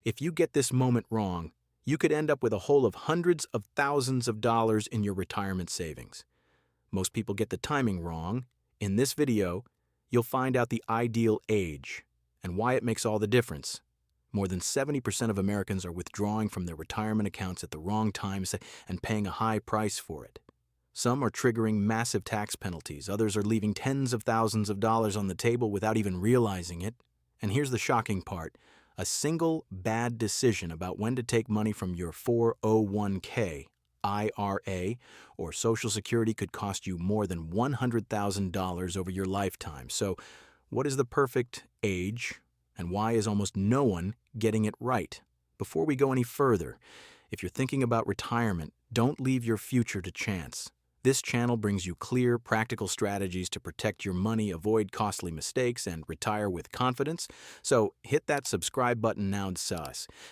If you get this moment wrong, you could end up with a hole of hundreds of thousands of dollars in your retirement savings. Most people get the timing wrong. In this video, you'll find out the ideal age and why it makes all the difference. More than 70% of Americans are withdrawing from their retirement accounts at the wrong times and paying a high price for it. Some are triggering massive tax penalties. Others are leaving tens of thousands of dollars on the table without even realizing it. And here's the shocking part. A single bad decision about when to take money from your 401k, IRA, or Social Security could cost you more than $100,000 over your lifetime. So, what is the perfect age, and why is almost no one getting it right? Before we go any further, if you're thinking about retirement, don't leave your future to chance. This channel brings you clear, practical strategies to protect your money, avoid costly mistakes, and retire with confidence. So hit that subscribe button now,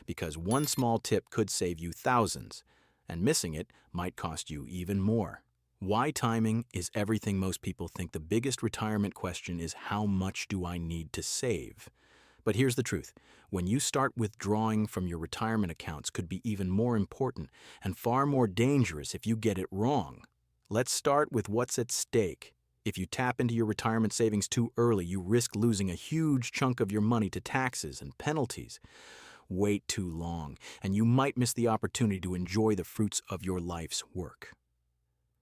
because one small tip could save you thousands, and missing it might cost you even more. Why timing is everything. Most people think the biggest retirement question is, how much do I need to save? But here's the truth. When you start withdrawing from your retirement accounts could be even more important and far more dangerous if you get it wrong. Let's start with what's at stake. If you tap into your retirement savings too early, you risk losing a huge chunk of your money to taxes and penalties. Wait too long, and you might miss the opportunity to enjoy the fruits of your life's work.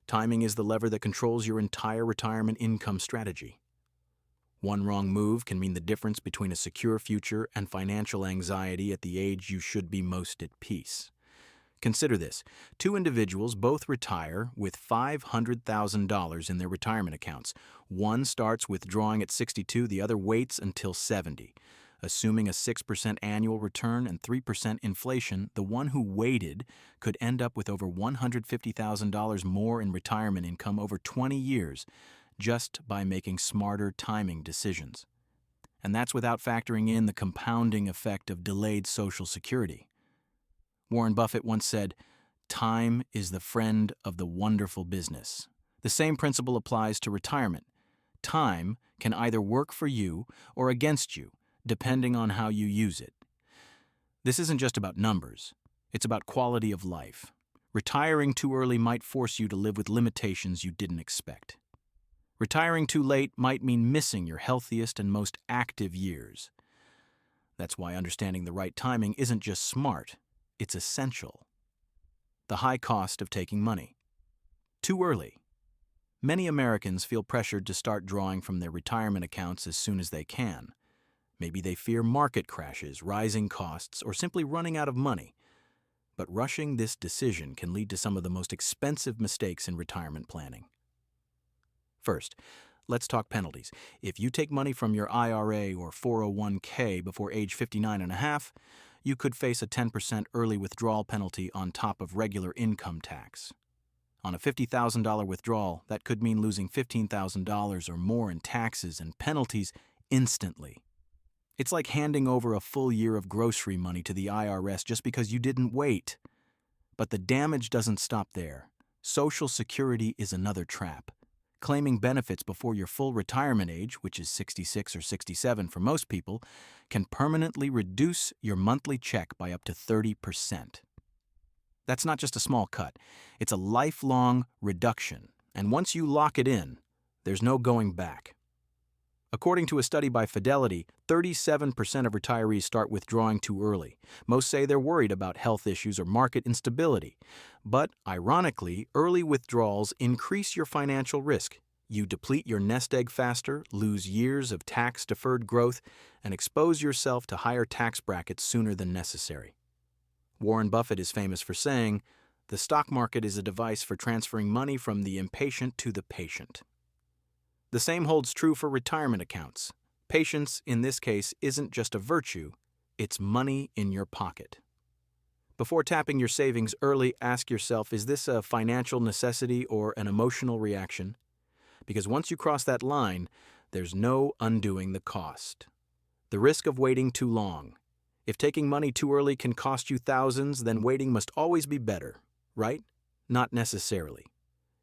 Timing is the lever that controls your entire retirement income strategy. One wrong move can mean the difference between a secure future and financial anxiety at the age you should be most at peace. Consider this. Two individuals both retire with $500,000 in their retirement accounts. One starts withdrawing at 62, the other waits until 70. Assuming a 6% annual return and 3% inflation, the one who waited could end up with over $150,000 more in retirement income over 20 years just by making smarter timing decisions. And that's without factoring in the compounding effect of delayed Social Security. Warren Buffett once said, "Time is the friend of the wonderful business." The same principle applies to retirement. Time can either work for you or against you, depending on how you use it. This isn't just about numbers. It's about quality of life. Retiring too early might force you to live with limitations you didn't expect. Retiring too late might mean missing your healthiest and most active years. That's why understanding the right timing isn't just smart. It's essential. The high cost of taking money. Too early. Many Americans feel pressured to start drawing from their retirement accounts as soon as they can. Maybe they fear market crashes, rising costs, or simply running out of money. But rushing this decision can lead to some of the most expensive mistakes in retirement planning. First, let's talk penalties. If you take money from your IRA or 401k before age 59 and a half, you could face a 10% early withdrawal penalty on top of regular income tax. On a $50,000 withdrawal, that could mean losing $15,000 or more in taxes and penalties instantly. It's like handing over a full year of grocery money to the IRS just because you didn't wait. But the damage doesn't stop there. Social Security is another trap. Claiming benefits before your full retirement age, which is 66 or 67 for most people, can permanently reduce your monthly check by up to 30%. That's not just a small cut. It's a lifelong reduction, and once you lock it in, there's no going back. According to a study by Fidelity, 37% of retirees start withdrawing too early. Most say they're worried about health issues or market instability. But, ironically, early withdrawals increase your financial risk. You deplete your nest egg faster, lose years of tax-deferred growth, and expose yourself to higher tax brackets sooner than necessary. Warren Buffett is famous for saying, "The stock market is a device for transferring money from the impatient to the patient." The same holds true for retirement accounts. Patience, in this case, isn't just a virtue, it's money in your pocket. Before tapping your savings early, ask yourself, is this a financial necessity or an emotional reaction? Because once you cross that line, there's no undoing the cost. The risk of waiting too long. If taking money too early can cost you thousands, then waiting must always be better, right? Not necessarily.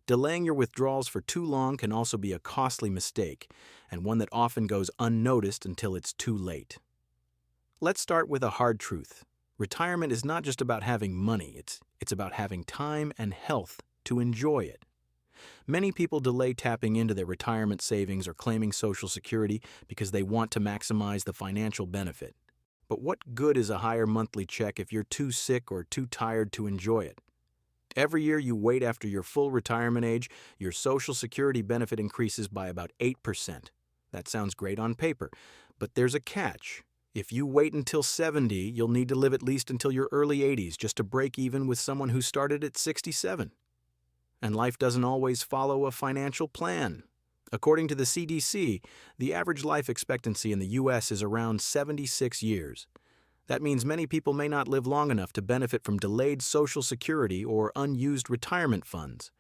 Delaying your withdrawals for too long can also be a costly mistake, and one that often goes unnoticed until it's too late. Let's start with a hard truth. Retirement is not just about having money, it's about having time and health to enjoy it. Many people delay tapping into their retirement savings or claiming Social Security because they want to maximize the financial benefit. But what good is a higher monthly check if you're too sick or too tired to enjoy it? Every year you wait after your full retirement age, your Social Security benefit increases by about 8%. That sounds great on paper, but there's a catch. If you wait until 70, you'll need to live at least until your early 80s just to break even with someone who started at 67. And life doesn't always follow a financial plan. According to the CDC, the average life expectancy in the U.S. is around 76 years. That means many people may not live long enough to benefit from delayed Social Security or unused retirement funds.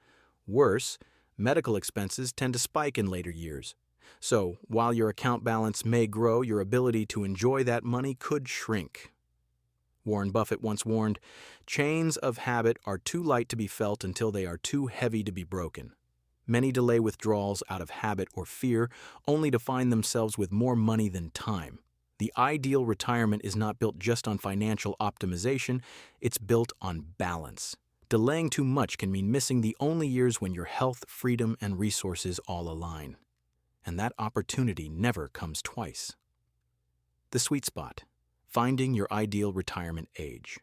Worse, medical expenses tend to spike in later years. So, while your account balance may grow, your ability to enjoy that money could shrink. Warren Buffett once warned, "Chains of habit are too light to be felt until they are too heavy to be broken." Many delay withdrawals out of habit or fear, only to find themselves with more money than time. The ideal retirement is not built just on financial optimization, it's built on balance. Delaying too much can mean missing the only years when your health, freedom, and resources all align. And that opportunity never comes twice. The sweet spot. Finding your ideal retirement age.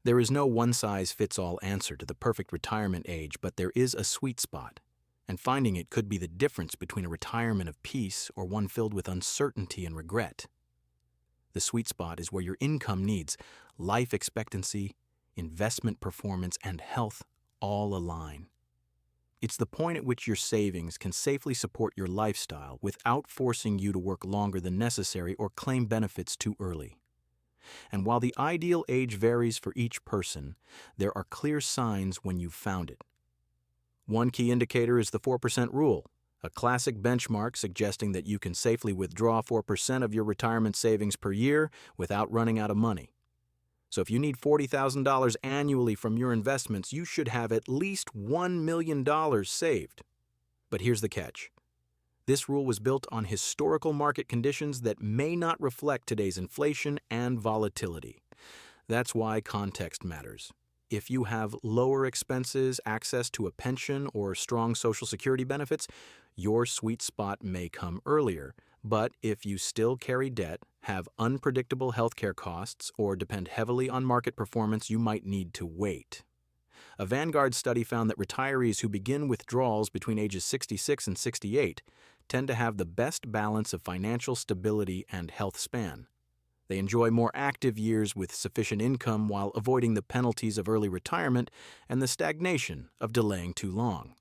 There is no one-size-fits-all answer to the perfect retirement age, but there is a sweet spot, and finding it could be the difference between a retirement of peace or one filled with uncertainty and regret. The sweet spot is where your income needs, life expectancy, investment performance, and health all align. It's the point at which your savings can safely support your lifestyle without forcing you to work longer than necessary or claim benefits too early. And while the ideal age varies for each person, there are clear signs when you've found it. One key indicator is the 4% rule, a classic benchmark suggesting that you can safely withdraw 4% of your retirement savings per year without running out of money. So if you need $40,000 annually from your investments, you should have at least $1 million saved. But here's the catch. This rule was built on historical market conditions that may not reflect today's inflation and volatility. That's why context matters. If you have lower expenses, access to a pension, or strong Social Security benefits, your sweet spot may come earlier. But if you still carry debt, have unpredictable healthcare costs, or depend heavily on market performance, you might need to wait. A Vanguard study found that retirees who begin withdrawals between ages 66 and 68 tend to have the best balance of financial stability and health span. They enjoy more active years with sufficient income while avoiding the penalties of early retirement and the stagnation of delaying too long.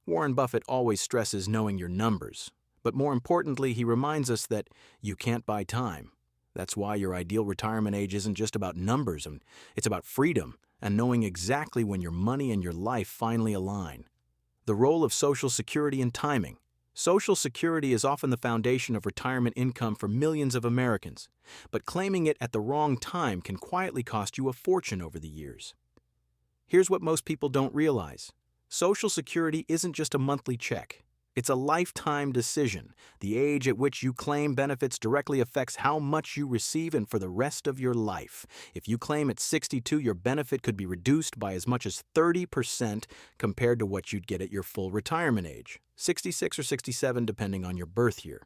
Warren Buffett always stresses knowing your numbers. But more importantly, he reminds us that you can't buy time. That's why your ideal retirement age isn't just about numbers, it's about freedom and knowing exactly when your money and your life finally align. The role of Social Security and timing. Social Security is often the foundation of retirement income for millions of Americans, but claiming it at the wrong time can quietly cost you a fortune over the years. Here's what most people don't realize. Social Security isn't just a monthly check. It's a lifetime decision. The age at which you claim benefits directly affects how much you receive and for the rest of your life. If you claim at 62, your benefit could be reduced by as much as 30% compared to what you'd get at your full retirement age, 66 or 67 depending on your birth year.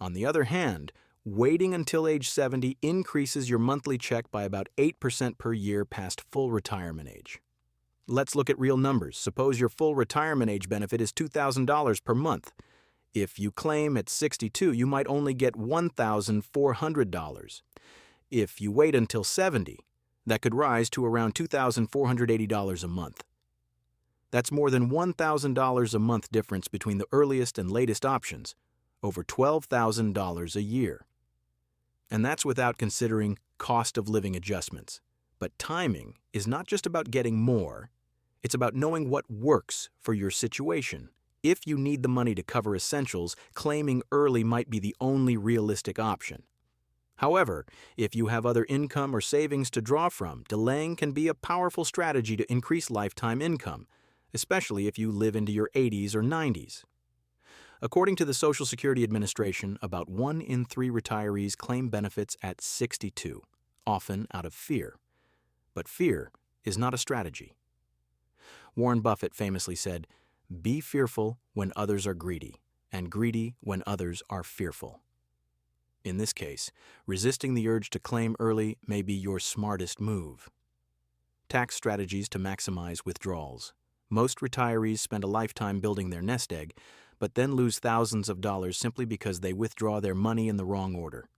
On the other hand, waiting until age 70 increases your monthly check by about 8% per year past full retirement age. Let's look at real numbers. Suppose your full retirement age benefit is $2,000 per month. If you claim at 62, you might only get $1,400. If you wait until 70, that could rise to around $2,480 a month. That's more than $1,000 a month difference between the earliest and latest options, over $12,000 a year. And that's without considering cost of living adjustments. But timing is not just about getting more. It's about knowing what works for your situation. If you need the money to cover essentials, claiming early might be the only realistic option. However, if you have other income or savings to draw from, delaying can be a powerful strategy to increase lifetime income, especially if you live into your 80s or 90s. According to the Social Security Administration, about 1 in 3 retirees claim benefits at 62. often out of fear. But fear is not a strategy. Warren Buffett famously said, "Be fearful when others are greedy, and greedy when others are fearful." In this case, resisting the urge to claim early may be your smartest move. Tax strategies to maximize withdrawals. Most retirees spend a lifetime building their nest egg, but then lose thousands of dollars simply because they withdraw their money in the wrong order.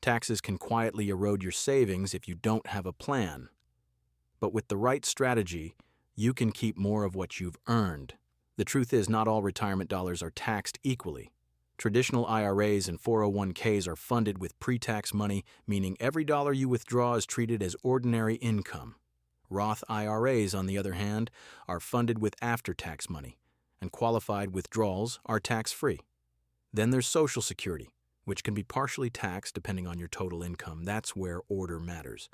Taxes can quietly erode your savings if you don't have a plan. But with the right strategy, you can keep more of what you've earned. The truth is, not all retirement dollars are taxed equally. Traditional IRAs and 401ks are funded with pre-tax money, meaning every dollar you withdraw is treated as ordinary income. Roth IRAs, on the other hand, are funded with after-tax money, and qualified withdrawals are tax-free. Then there's Social Security, which can be partially taxed depending on your total income. That's where order matters.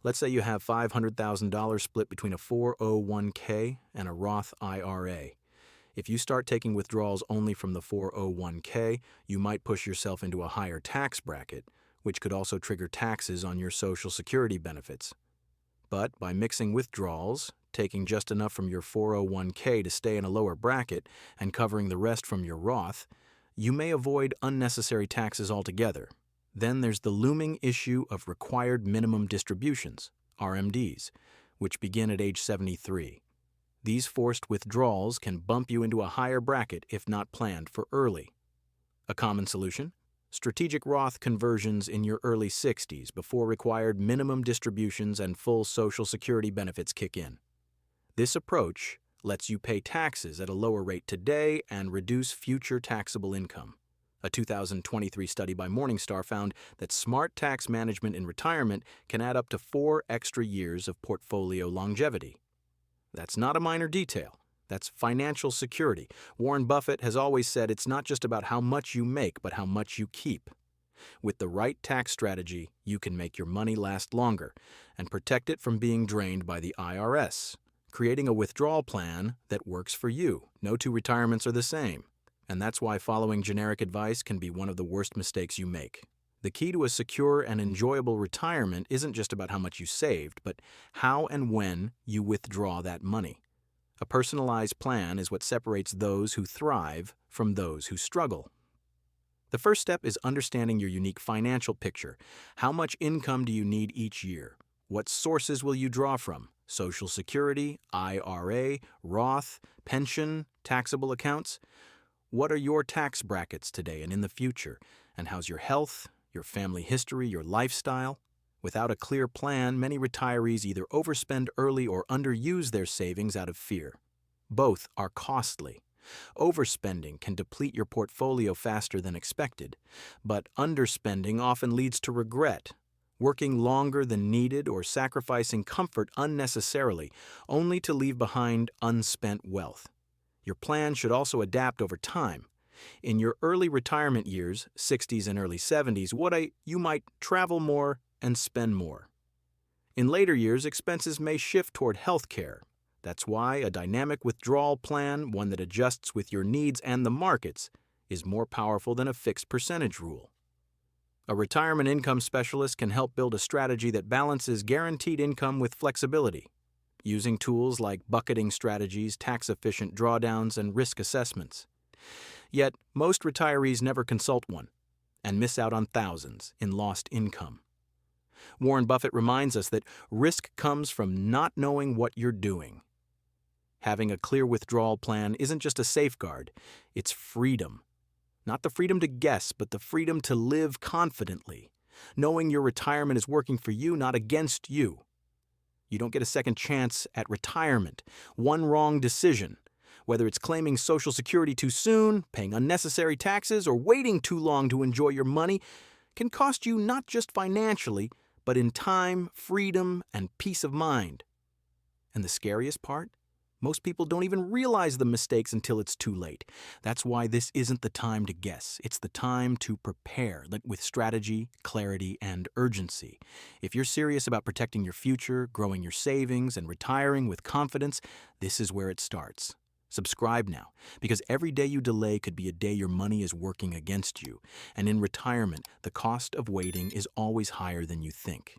Let's say you have $500,000 split between a 401k and a Roth IRA. If you start taking withdrawals only from the 401k, you might push yourself into a higher tax bracket, which could also trigger taxes on your Social Security benefits. But by mixing withdrawals, taking just enough from your 401k to stay in a lower bracket, and covering the rest from your Roth, you may avoid unnecessary taxes altogether. Then there's the looming issue of required minimum distributions, RMDs, which begin at age 73. These forced withdrawals can bump you into a higher bracket if not planned for early. A common solution? Strategic Roth conversions in your early 60s before required minimum distributions and full Social Security benefits kick in. This approach lets you pay taxes at a lower rate today and reduce future taxable income. A 2023 study by Morningstar found that smart tax management in retirement can add up to 4 extra years of portfolio longevity. That's not a minor detail. That's financial security. Warren Buffett has always said it's not just about how much you make, but how much you keep. With the right tax strategy, you can make your money last longer and protect it from being drained by the IRS, creating a withdrawal plan that works for you. No two retirements are the same, and that's why following generic advice can be one of the worst mistakes you make. The key to a secure and enjoyable retirement isn't just about how much you saved, but how and when you withdraw that money. A personalized plan is what separates those who thrive from those who struggle. The first step is understanding your unique financial picture. How much income do you need each year? What sources will you draw from? Social Security, IRA, Roth, pension, taxable accounts? What are your tax brackets today and in the future? And how's your health, your family history, your lifestyle? Without a clear plan, many retirees either overspend early or underuse their savings out of fear. Both are costly. Overspending can deplete your portfolio faster than expected, but underspending often leads to regret, working longer than needed or sacrificing comfort unnecessarily, only to leave behind unspent wealth. Your plan should also adapt over time. In your early retirement years, 60s and early 70s, you might travel more and spend more. In later years, expenses may shift toward health care. That's why a dynamic withdrawal plan, one that adjusts with your needs and the markets, is more powerful than a fixed percentage rule. A retirement income specialist can help build a strategy that balances guaranteed income with flexibility, using tools like bucketing strategies, tax-efficient drawdowns, and risk assessments. Yet, most retirees never consult one and miss out on thousands in lost income. Warren Buffett reminds us that risk comes from not knowing what you're doing. Having a clear withdrawal plan isn't just a safeguard, it's freedom. Not the freedom to guess, but the freedom to live confidently, knowing your retirement is working for you, not against you. You don't get a second chance at retirement. One wrong decision, whether it's claiming Social Security too soon, paying unnecessary taxes, or waiting too long to enjoy your money, can cost you not just financially, but in time, freedom, and peace of mind. And the scariest part? Most people don't even realize the mistakes until it's too late. That's why this isn't the time to guess. It's the time to prepare with strategy, clarity, and urgency. If you're serious about protecting your future, growing your savings, and retiring with confidence, this is where it starts. Subscribe now, because every day you delay could be a day your money is working against you. And in retirement, the cost of waiting is always higher than you think.